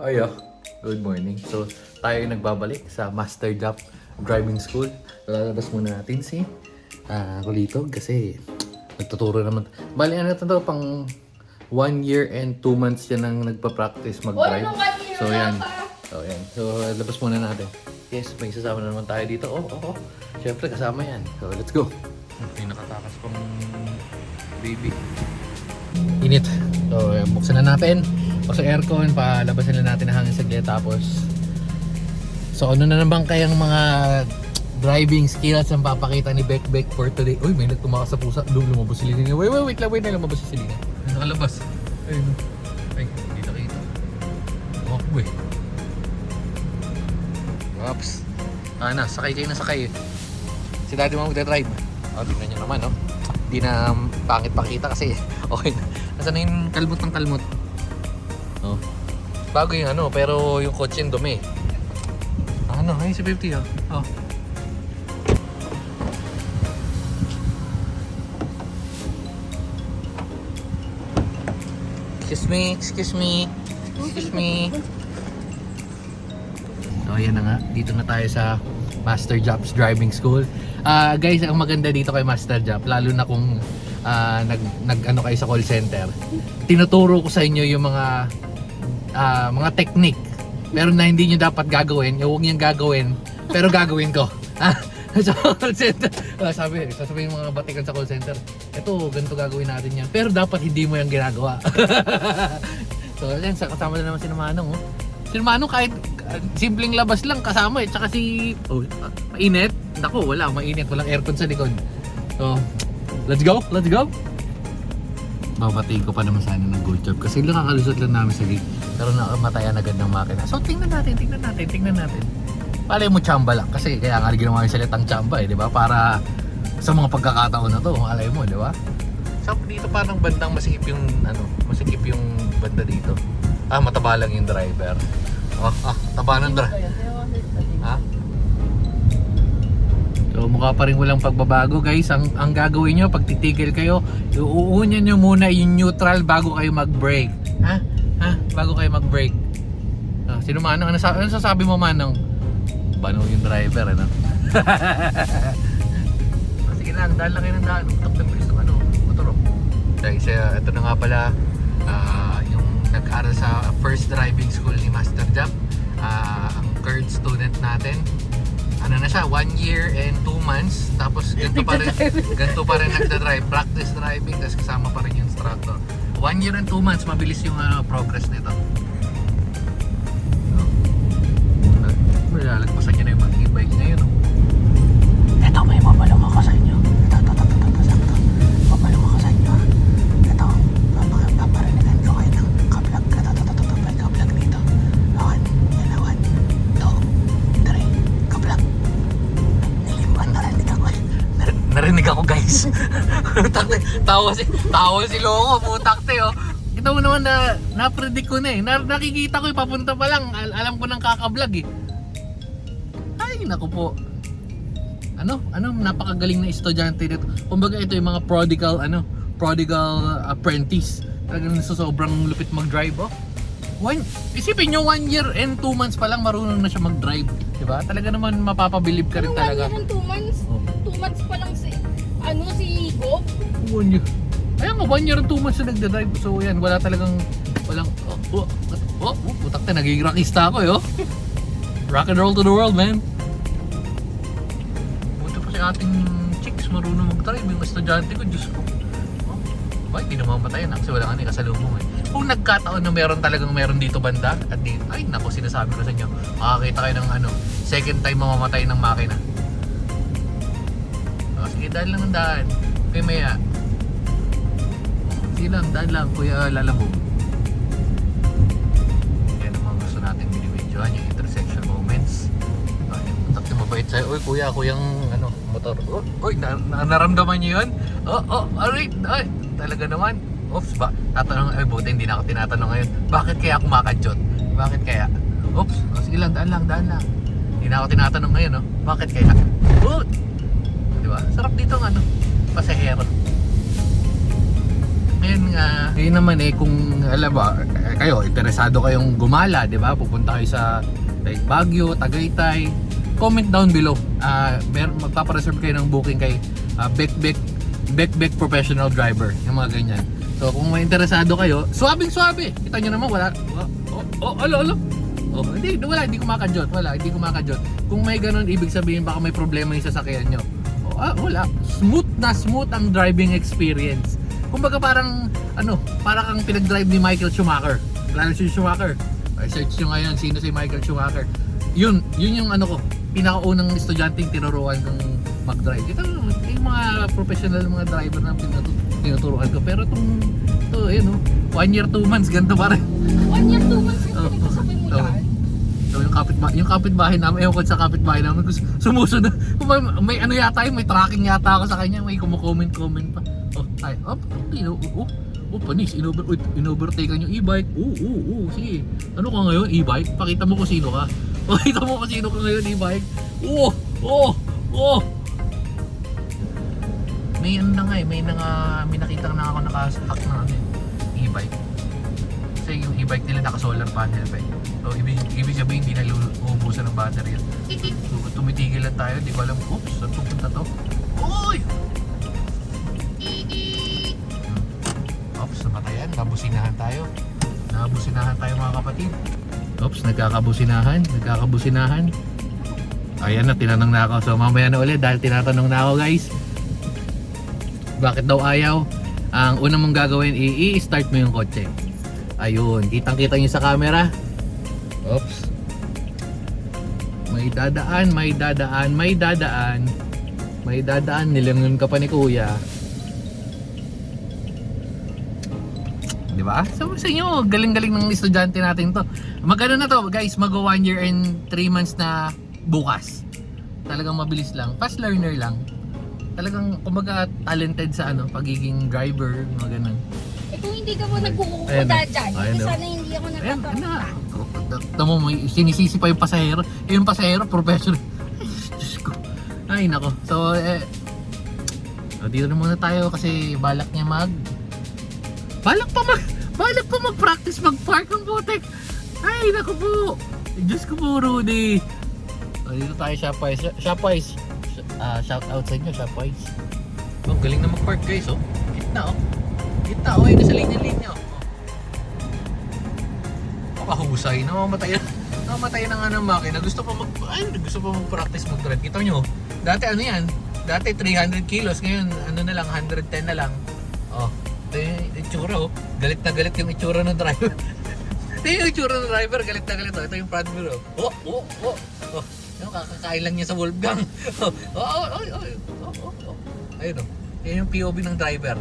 Ayo, good morning. So, tayo nagbabalik sa Master Job Driving School. Lalabas muna natin si Kulitog kasi nagtuturo naman. Bali, ano ito pang 1 year and 2 months yan ang nagpa-practice mag-drive. So, yan. So, labas muna natin. Yes, may sasama na naman tayo dito. Oh. Siyempre, kasama yan. So, let's go. May nakatakas pang baby. Init. So, buksan na natin. O sa aircon, palabasin na natin ang hangin saglit. Tapos, so ano na naman kayang mga driving skills ang papakita ni Beck for today? Uy, may nagtumakas sa pusa. Lumabas si Lina. Wait lang, lumabas si Lina. Nakalabas. Ayun. Ay, hindi nakita. Oh, uy. Oops. Sakay kayo na sakay. Si daddy mo magdadrive. Oh, tignan nyo naman, no? Hindi na pangit pakita kasi okay na. Nasaan na yung kalmot ng kalmot? Oh. Bago yung pero yung kotse yung dumi. Ay si 50 oh. Excuse me. So ayan na nga, dito na tayo sa Master Jobs Driving School. Guys, ang maganda dito kay Master Job, lalo na kung nag kayo sa call center, tinuturo ko sa inyo yung mga technique pero na hindi nyo dapat gagawin, huwag nyo gagawin pero gagawin ko sa call center. Sasabihin yung mga batikan sa call center, ito ganito gagawin natin yan, pero dapat hindi mo yung ginagawa. So yan, kasama na naman si Manong. Si Manong kahit simpleng labas lang kasama tsaka mainit, naku mainit, walang aircon sa likod. So let's go. Babatiin ko pa naman sana ng good job kasi nakakalusot lang namin sa gate pero nakamatayan agad ng makina. So tingnan natin. Palay mo tsamba lang kasi kaya nga ginawa yung salitang tsamba di ba? Para sa mga pagkakataon na to, alay mo, di ba? So dito parang bandang masikip yung banda dito. Mataba lang yung driver. Taba ng driver. So mukha pa rin walang pagbabago guys. Ang gagawin nyo pag titigil kayo, uuunyan nyo muna yung neutral bago kayo mag-brake. Bago kayo mag-brake. Sino Manong? Ano sasabi mo Manong? Bano yung driver Sige lang, dahil lang kayo ng daan. Utak ng bilis ng motor. Guys, ito na nga pala yung nag-aral sa first driving school ni Master Job. Ang current student natin. Na siya, 1 year and 2 months. Tapos ganito pa rin nagda-drive. Practice driving, tapos kasama pa rin yung instructor. 1 year and 2 months, mabilis yung progress nito. Malalagpasan niya na yung mag-e-bike ngayon. Ito, may mabalong ako sa inyo. Ito. Mabalong ako sa inyo. Ito, paparinigan ko kayo ng kablag. May kablag dito. 1, 2, 3, kablag. Narinig ako guys. Tawa si Loco, putakte Kita mo naman na na-predict ko na nakikita ko papunta pa lang, alam ko nang kakablog Ay naku po. Napakagaling na estudyante dito. Kumbaga ito yung mga prodigal apprentice. Talagang sobrang lupit mag-drive Isipin nyo 1 year and 2 months pa lang marunong na siya mag-drive, di ba? Talaga naman mapapabilib ka rin talaga. 1 year and 2 months? 2 months pa lang si Gob? 1 year. Ayan nga, 1 year and 2 months na nagda-drive. So yan, walang putak na, nagiging rockista ako Rock and roll to the world, man. Buto pa si ating chicks marunong mag-drive. Yung estudyante ko, Diyos ko. Hindi na mamatayan kasi wala ka kasalubong Kung nagkataon na meron dito banda at dito, ay naku, sinasabi ko sa inyo, makakita kayo ng second time mamamatay ng makina. Sige, dahil lang ng daan. Okay, maya. Sige lang, daan lang, kuya lalabo. Yan ang mga gusto natin binibidyohan, yung intersection moments. Takot yung mabait sa'yo. Uy, kuyang motor. Uy, naramdaman nyo yun? Alright. Ay, talaga naman. Oops, buti hindi na ako tinatanong ngayon. Bakit kaya kumakadyot? Bakit kaya? Oops, sige lang, daan lang. Hindi na ako tinatanong ngayon, Bakit kaya? Diba? Sarap dito ng pasahero. Ngayon nga, ngayon naman kung alam ba, kayo, interesado kayong gumala, di ba? Pupunta kayo sa like Baguio, Tagaytay, comment down below. Magpapareserve kayo ng booking kay Beck Professional Driver, yung mga ganyan. So kung may interesado kayo, suwabing-suwabe. Kita nyo naman, alo. Hindi kumakadyot. Kung may ganun, ibig sabihin baka may problema yung sasakyan nyo. Wala. Smooth ang driving experience. Kumbaga parang kang pinag-drive ni Michael Schumacher. Lalo si Schumacher. Search nyo ngayon sino si Michael Schumacher. Yun yung pinakaunang estudyanteng tinuruan kong mag-drive. Ito yung mga professional mga driver na tinuturuan ko. Pero ito 1 year 2 months ganito pa rin. 1 year 2 months yung pinagkasabay mo dyan. So yung kapitbahay namin, ewan ko sa kapitbahay namin, sumusunod. May yata may tracking yata ako sa kanya, may comment pa. Panis, inovertake yung e-bike. Sige. Ano ka ngayon, e-bike? Pakita mo kung sino ka. Pakita mo kung sino ka ngayon, e-bike. May nakita na ako naka-hack na e-bike. Kasi yung e-bike nila naka-solar panel pa. So, ibig sabihin hindi na uubusan ng battery. So, tumitigil lang tayo, di ko alam, saan pupunta to? Uy! Namatayan, nabusinahan tayo mga kapatid. Nagkakabusinahan. Ayan na, tinanong na ako. So mamaya na ulit dahil tinatanong na ako guys. Bakit daw ayaw? Ang una mong gagawin, i-start mo yung kotse. Ayun, kitang-kita nyo sa camera. May dadaan, nilangon ka pa ni kuya. Diba? So sa inyo, galing-galing ng estudyante natin to. Magano na to guys, mag 1 year and 3 months na bukas. Talagang mabilis lang, fast learner lang. Talagang kumbaga talented sa pagiging driver, mga ganun. Kung hindi ka mo nag-uuda dyan, sana hindi ako nakakarating. Tamo mo, sinisisi pa yung pasahero. Yung pasahero, professional. Diyos ko. Ay nako. So dito na muna tayo kasi balak pa mag-practice mag-park ang putek. Ay, naku po. Diyos ko po, Rudy. Dito tayo, Shopwise. Shout out sa inyo, Shopwise. Galing na mag-park guys, Gitna, ayun na sa linya-linya, Pakahusay, namamatay na nga ng makina. Gusto pa mag-practice mag-drive. Kita nyo, dati Dati 300 kilos, ngayon 110 na lang. Ito yung itsura galit na galit yung itsura ng driver. Ito yung itsura ng driver, galit na galit. Ito yung front mirror. Kakakain lang niya sa Wolfgang. Ayun yan yung POV ng driver.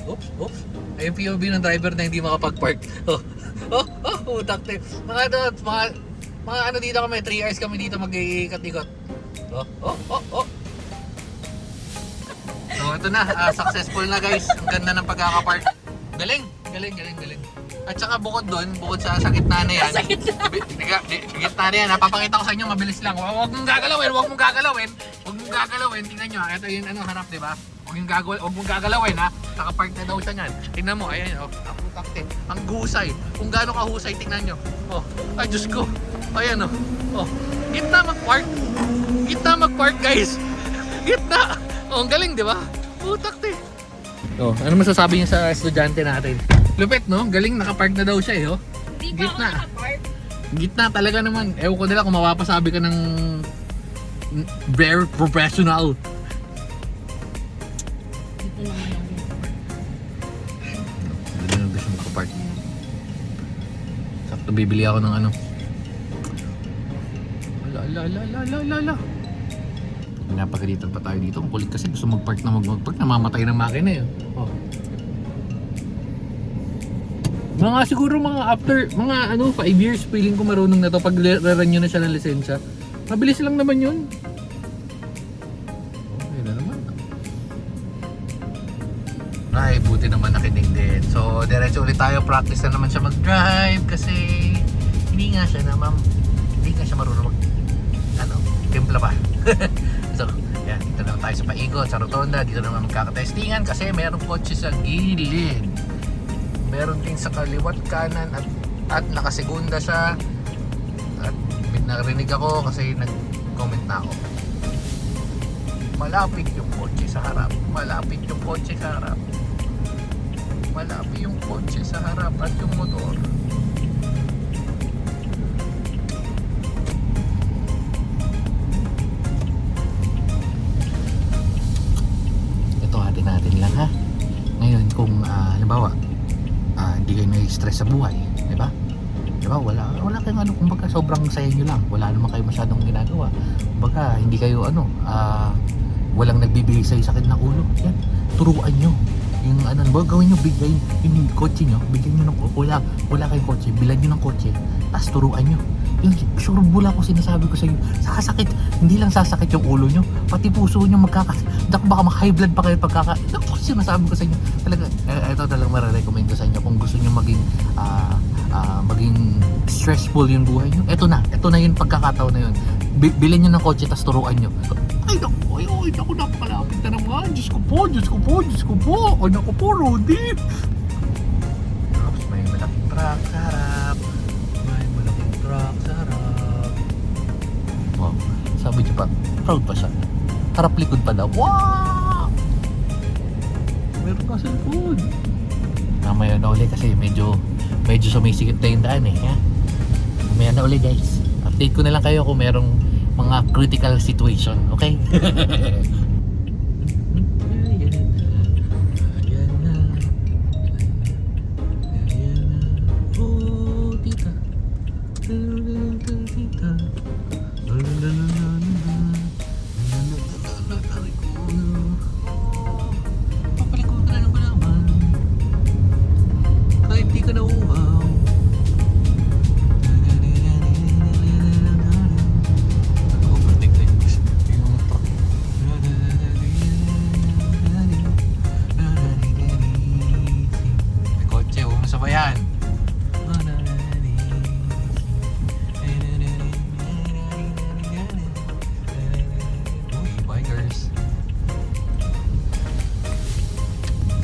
Oops. Ayun yung POV ng driver na hindi makapag-park. Takte. Mga dito kami, 3 hours kami dito mag-iikot-ikot. So ito na, successful na guys. Ang ganda ng pagkakapark. Galing. At saka bukod sa gitna na yan. Sa gitna na yan, napapakita ko sa inyo, mabilis lang. Huwag mong gagalawin. Tingnan nyo, ito yung harap, di ba? Huwag mong gagalawin ha. Nakapark na daw siya niyan. Tingnan mo, ayan, takte. Ang gusay. Kung gaano kahusay, tingnan nyo. Ay, Diyos ko. Ayan, Gitna mag-park guys. Gitna. Ang galing, di ba? Takte. Ano masasabi niyo sa estudyante natin? Lupit, no? Galing, nakapark na daw siya, Di ba ako nakapark? Gitna talaga naman. Ewan ko nila kung mapapasabi ka ng very professional. Dito naman ako. Hindi na gusto makapark. Sakto bibili ako ng Ala. Pinapagalitan pa tayo dito. Ang kulit kasi gusto magpark, namamatay ng makina Siguro after 5 years feeling ko marunong na to pag renew na siya ng lisensya. Mabilis lang naman yun. Okay na naman. Ay, buti naman nakinig din. So, diretso ulit tayo. Practice na naman siya mag-drive kasi hindi nga siya marunong timpla pa. So, yan, dito naman tayo sa paikot, sa rotonda. Dito naman magkakatestingan kasi mayroong kotse sa gilid. Meron din sa kaliwat kanan at nakasegunda siya. At narinig ako kasi nag-comment na ako. Malapit yung kotse sa harap. Malapit yung kotse sa harap. Malapit yung kotse sa harap at yung motor. Ito atin natin lang ha. Ngayon kung halimbawa hindi kayo na-stress sa buhay, di ba? Di ba? Wala kayong ano, kumbaga sobrang saya nyo lang. Wala naman kayo masyadong ginagawa. Kumbaga hindi kayo walang nagbibigay sa'yo sakit ng ulo. Yan, turuan nyo. Yung ano ba, gawin nyo, bigay yung kotse nyo, bigyan nyo ng wala kayong kotse, bilan nyo ng kotse, tapos turuan nyo. Yung sure bula ko sinasabi ko sa inyo, sasakit, hindi lang sasakit yung ulo nyo, pati puso nyo baka high blood pa kayo naku, sinasabi ko sa inyo. Talaga, ito talagang marirecommend ko sa inyo kung gusto nyo maging stressful yung buhay nyo. Ito na yung pagkakataon na yun. Bilhin nyo ng kotse, tapos turuan nyo. Ay naku, napakalapit na naman. Diyos ko po. Ay naku po, Rudy. Tapos may malaking truck sa harap. Wow, sabi niyo pa, proud pa siya. Harap likod pa daw. Wow! Meron pa cellphone. Mamaya na uli kasi medyo sumisikip na yung daan ha? Mamaya na uli guys. Update ko na lang kayo kung merong mga critical situation, okay? Kahit di ka na uhaw. Sabayan. Bikers.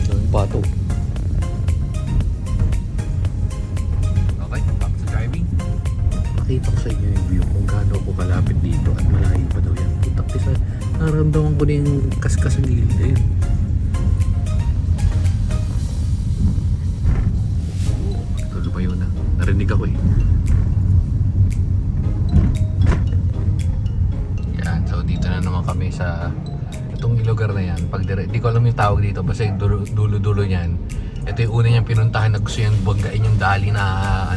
Yung bato. Okay, back to driving. Makita ko sa inyo yung view kung gaano ako kalapit dito at malayo pa daw yan. Putak isa, naramdaman ko na yung kaskas sa gilid. Ayun. Narinig ako yan, so dito na naman kami sa itong lugar na yan. Di ko alam yung tawag dito, basta yung dulo-dulo niyan. Ito yung una niyang pinuntahan na gusto niyang banggain yung dali na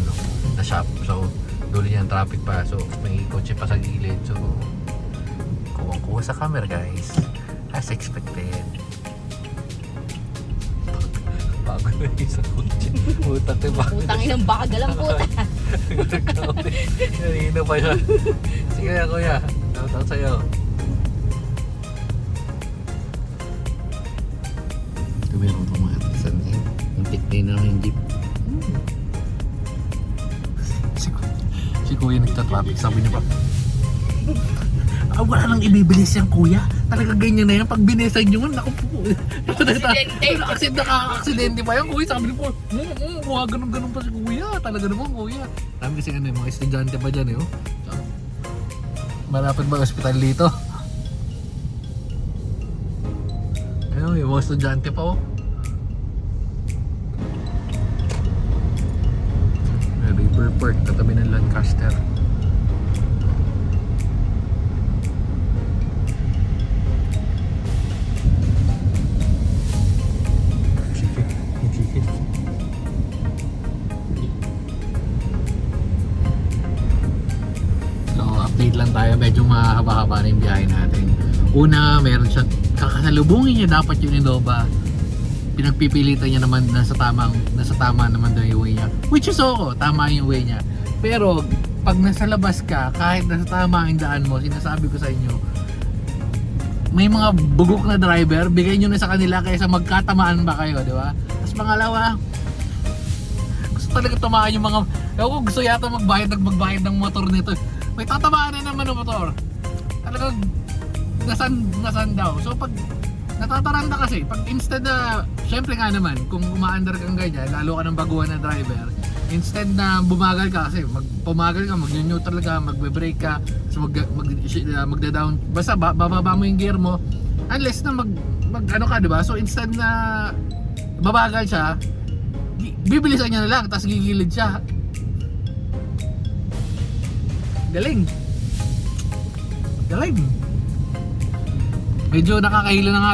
na shop. So dulo niyan, traffic pa, so may kotse pa sa gilid. So kuha sa camera guys, as expected. Bago na yung sa kotse. Utang na bago. Utang inang bagal ang puta. Kanina pa siya. Sige na kuya, tautang sa'yo. Ito meron pang mga atisan eh. Ang tiknay na yung jeep. Si kuya nagtatraffic, sabi niya pa, wala nang ibibilis yan kuya. Talaga ganyan na yan. Pag binesan nyo, naku po. Nakaka-aksidente pa yan kuya. Sabi niya po, kuha ganun-ganun pa si kuya. Talaga naman kuya. Sabi kasi mga estudyante pa dyan eh. So, malapit ba hospital dito? Ayun, yung mga estudyante pa River Park, katabi ng Lancaster. Update lang tayo, medyo mahaba-haba na yung biyahe natin. Una, meron siya, kakasalubungin niya dapat yung Innova. Pinagpipilitan niya naman nasa tama naman daw yung way niya. Which is tama yung way niya. Pero pag nasa labas ka, kahit nasa tama ang daan mo, sinasabi ko sa inyo, may mga bugok na driver, bigay nyo na sa kanila kaysa magkatamaan ba kayo, di ba? Tapos pangalawa, gusto talaga tamaan yung mga, gusto yata magbayad ng motor nito. May tatamaan na naman ng motor. Talagang nasan daw. So pag natataranta kasi. Pag instead na, syempre nga naman, kung umaandar kang ganyan, lalo ka ng baguhan na driver, instead na bumagal ka kasi, pumagal ka, mag-neutral ka, magbe-brake ka, so magda-down, basta bababa mo yung gear mo, unless na ano ka, diba? So instead na babagal siya, bibilisan niya na lang, tapos gigilid siya. Galing. Medyo nakakahilo na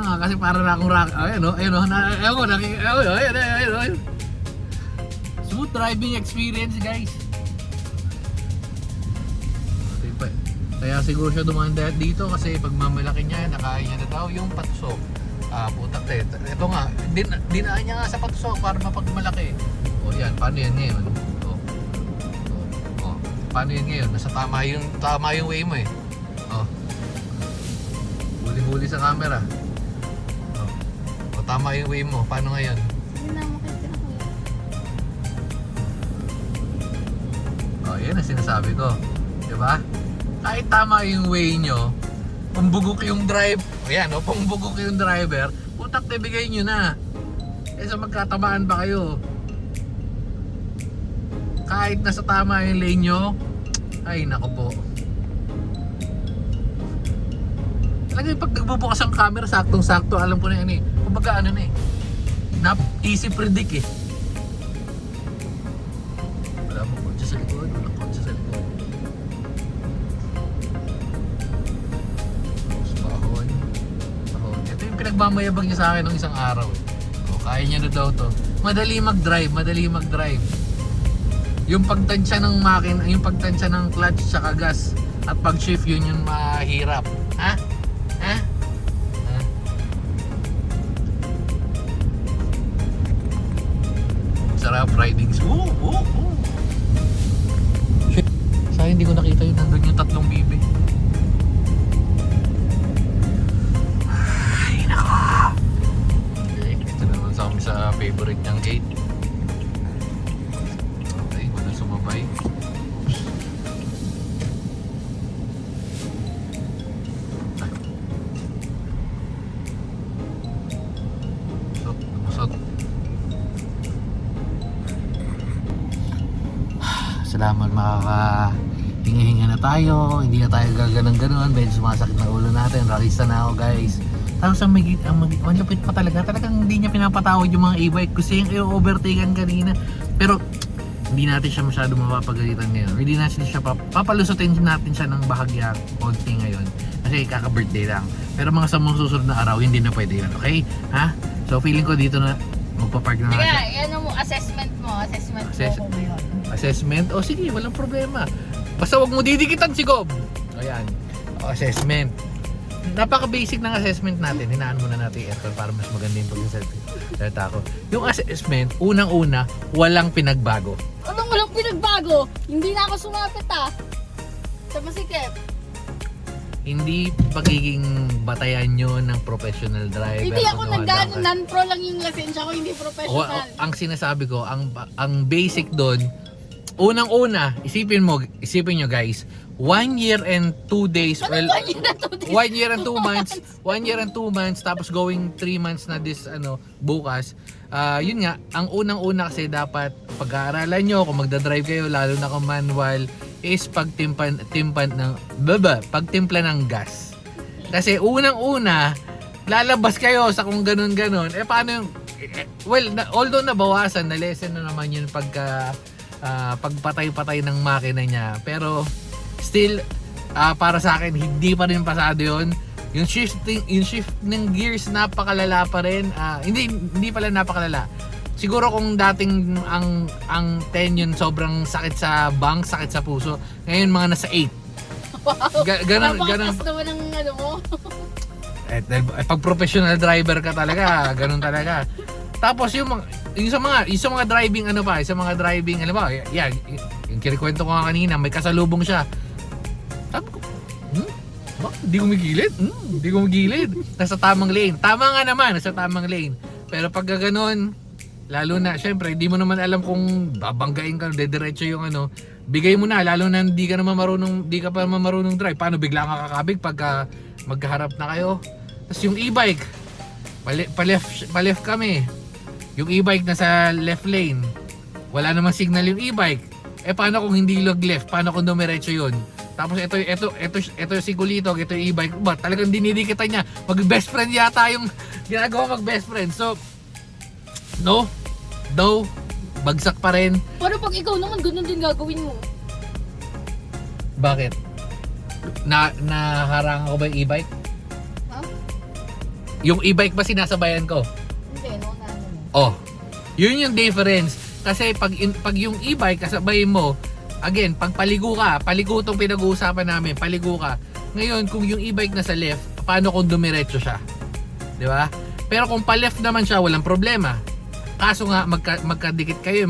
nga kasi para na akong ayun o. Smooth driving experience, guys. Kaya siguro siya dumanda dito kasi pag mamalaki niya, nakain niya na daw yung patusok. Putak ito nga, dinaan niya nga sa patusok para mapagmalaki. O yan, paano yan ngayon? Paano yan ngayon? Nasa tama yung way mo eh. Huli sa camera. O tama yung way mo. Paano ngayon? Hindi na makikita ko. Yan ang sinasabi ko. Diba? Kahit tama yung way nyo, pumbugok yung pumbugok yung driver, putak bigay nyo na. Sa magkatamaan pa kayo. Kahit nasa tama yung lane nyo, ay nako po. Talaga pag nagbubukas ang camera, saktong-sakto, alam ko na yan eh. Kumbaga ano na eh. Easy predict eh. Wala mo kotse sa likod, Bahon. Ito yung pinagmamayabang niya sa akin ng isang araw eh. Kaya niya na daw to. Madali mag-drive. Yung pagtansya ng makina, yung pagtansya ng clutch saka gas at pag-shift yun yung mahirap. Ha? Sarap riding. Shit. Sayang hindi ko nakita yun. Nandun yung tatlong bibi. Ay, nako. Okay, ito naman sa kami sa favorite niyang gate. Okay, wala sumabay. Oops. Lumusot. Salamat, makakahinga-hinga na tayo, hindi na tayo gaganon-ganon, medyo sumasakit na ulo natin, ralista na ako guys. Tapos ang lupit pa talagang hindi niya pinapatawad yung mga e-bike kasi yung i-overtaken kanina. Pero hindi natin siya masyado mapapagalitan ngayon, hindi natin siya papalusutin natin siya ng bahagya konti ngayon kasi kaka-birthday lang. Pero mga sa mga susunod na araw, hindi na pwede yun, okay? Ha? So feeling ko dito na magpapark na natin. Teka, assessment mo ba yun? Assessment? O sige, walang problema. Basta wag mo didikitan si Gob. Ayan. Assessment. Napaka-basic ng assessment natin. Hinaan muna natin yung aircon para mas maganda yung pag-selfie. Salita ko. Yung assessment, unang-una, walang pinagbago. Anong walang pinagbago? Hindi na ako sumapit sa masikip. Hindi pagiging batayan nyo ng professional driver. Hindi ako non-pro lang yung lisensya ko, hindi professional. Ang sinasabi ko, ang basic doon, unang-una, isipin nyo guys, 1 year and 2 days. Well, 1 year and 2 days? 1 year and 2 months. 1 year and 2 months, tapos going 3 months na bukas. Yun nga, ang unang-una kasi dapat pag-aaralan nyo, kung magdadrive kayo, lalo na kung manual, is pagtimpla ng gas. Kasi unang-una, lalabas kayo sa kung ganun-ganon. Paano yung, although nabawasan, na-lesson na naman yun pagpatay-patay ng makina niya. Pero, still, para sa akin, hindi pa rin pasado yun. Yung shift ng gears, napakalala pa rin. Hindi pala napakalala. Siguro kung dating ang 10 yun sobrang sakit sa bank, sakit sa puso. Ngayon mga nasa 8. Wow. Ganun. Napakakas naman ng mo. Pag professional driver ka talaga, ganun talaga. Tapos yung sa mga driving yung kinikwento ko nga kanina, may kasalubong siya. Sabi ko, bakit di kumigilid? Nasa tamang lane. Tama nga naman, nasa tamang lane. Pero pag gano'n, lalo na, syempre, hindi mo naman alam kung babanggain ka, dediretso yung bigay mo na, lalo na di ka pa naman marunong drive. Paano bigla ka kakabig pagka magkaharap na kayo? Tapos yung e-bike, pa-left kami. Yung e-bike nasa left lane. Wala namang signal yung e-bike. Eh paano kung hindi left? Paano kung dumiretso yun? Tapos ito si Kulitog, ito yung e-bike. Ba, talagang dinidikitan niya. Mag-best friend yata yung ginagawa mag-best friend. So, no, bagsak pa rin. Pero pag ikaw naman, ganun din gagawin mo. Bakit? Naharangan ko ba yung e-bike? Ha? Yung e-bike ba sinasabayan ko? Hindi, no, na ano mo. Oh, yun yung difference. Kasi pag yung e-bike kasabayin mo, again, pag paligo tong pinag-uusapan namin, paligo ka. Ngayon, kung yung e-bike nasa left, paano kung dumiretso siya? Di ba? Pero kung pa-left naman siya, walang problema. Kaso nga, magkadikit kayo.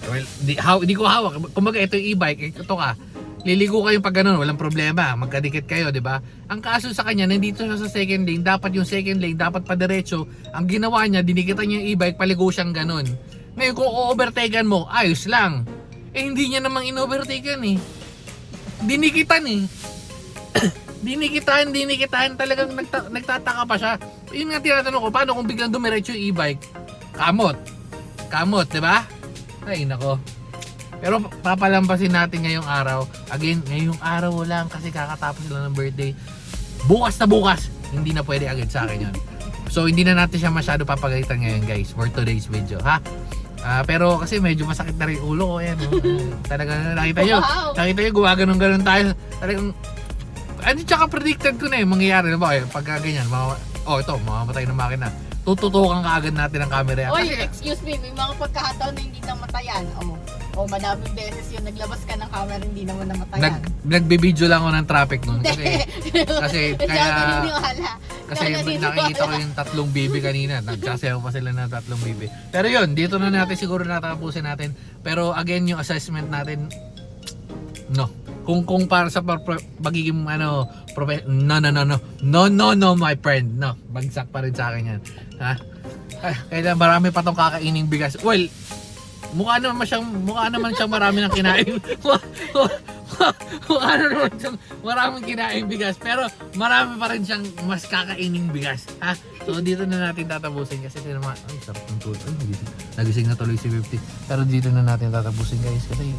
Well, di ko hawak. Kumbaga, ito yung e-bike, ito ka. Liligo kayo pag ganun, walang problema. Magkadikit kayo, di ba? Ang kaso sa kanya, nandito siya sa second lane, dapat yung second lane, dapat pa diretso. Ang ginawa niya, dinikitan niya yung e-bike, paligo siyang ganun. Ngayon, kung o-overtaken mo, ayos lang. Eh, hindi niya namang in-overtaken eh. Dinikitan eh. Dinikitan, talagang nagtataka pa siya. Yun nga tinatanong ko, paano kung biglang dumiretso yung e-bike? Kamot, di ba? Ay, nako. Pero papalampasin natin ngayong araw. Again, ngayong araw lang kasi kakatapos lang ng birthday. Bukas na bukas, hindi na pwede agad sa akin yun. So, hindi na natin siya masyado papagalitan ngayon guys for today's video, ha? Pero kasi medyo masakit na rin ulo ko yan. Talaga nakita nyo gumaganon-ganon tayo. Talagang tsaka predicted ko na mangyayari na ba pagka ganyan, mamamatay ng makina. Tututukan ka agad natin ang camera. Oy, excuse me, may mga pagkakataon na hindi namatayan. Madaming beses yun, naglabas ka ng camera, hindi naman namatayan. Nagbibideo lang ako ng traffic nun. Kasi nakikita ko yung tatlong bibi kanina. Nagsasayaw pa sila ng tatlong bibi. Pero yun, dito na natin siguro natapusin natin. Pero again, yung assessment natin, no. Kung para sa pagiging no, my friend. No, bagsak pa rin sa akin yan. Ha? Kaya marami pa tong kakaining bigas. Well, mukha naman siyang marami ng kinain. Mukha naman siyang maraming kinain bigas. Pero marami pa rin siyang mas kakaining bigas. Ha? So dito na natin tatapusin kasi naman, ay sarap ng tulog. Nagising na tuloy si 50. Pero dito na natin tatapusin guys kasi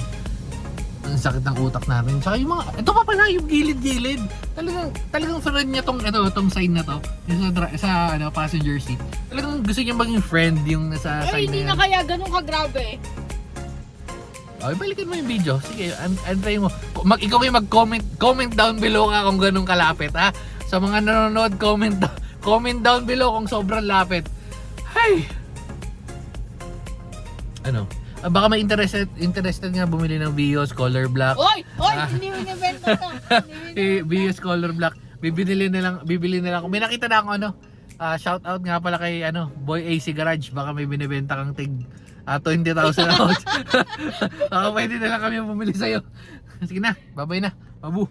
ang sakit ng utak natin. Tsaka yung mga, ito pa pala yung gilid-gilid. Talagang friend niya tong sign na to. Yung sa passenger seat. Talagang gusto niya maging friend yung nasa sign na yan. Hindi na kaya ganun ka-grabe. Okay, balikan mo yung video. Sige, antay mo. Ikaw kayo comment down below ka kung ganun kalapit, ha? Sa mga nanonood, comment down below kung sobrang lapit. Hey! Ano? Baka may interested nga bumili ng Vios Color Black. Oy! Hindi mo inibenta to. Vios Color Black. Bibili na lang. May nakita na akong shout out nga pala kay Boy AC Garage. Baka may binibenta kang tig 20,000 out. Baka pwede na lang kami bumili sa'yo. Sige na, bye-bye na. Babu.